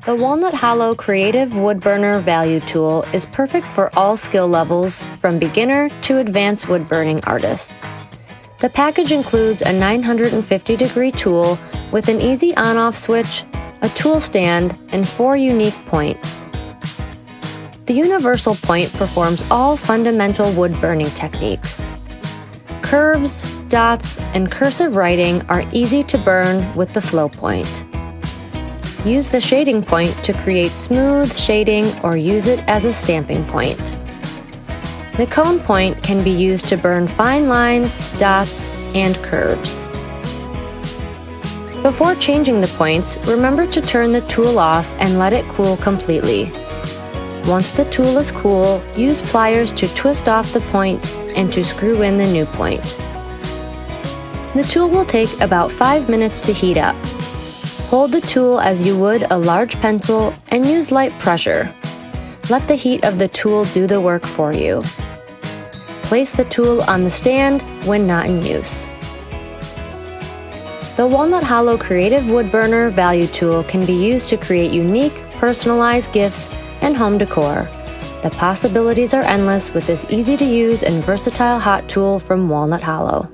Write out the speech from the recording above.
The Walnut Hollow Creative Woodburner Value Tool is perfect for all skill levels, from beginner to advanced woodburning artists. The package includes a 950-degree tool with an easy on-off switch, a tool stand, and 4 unique points. The universal point performs all fundamental wood burning techniques. Curves, dots, and cursive writing are easy to burn with the flow point. Use the shading point to create smooth shading or use it as a stamping point. The cone point can be used to burn fine lines, dots, and curves. Before changing the points, remember to turn the tool off and let it cool completely. Once the tool is cool, use pliers to twist off the point and to screw in the new point. The tool will take about 5 minutes to heat up. Hold the tool as you would a large pencil and use light pressure. Let the heat of the tool do the work for you. Place the tool on the stand when not in use. The Walnut Hollow Creative Woodburner Value Tool can be used to create unique, personalized gifts and home decor. The possibilities are endless with this easy-to-use and versatile hot tool from Walnut Hollow.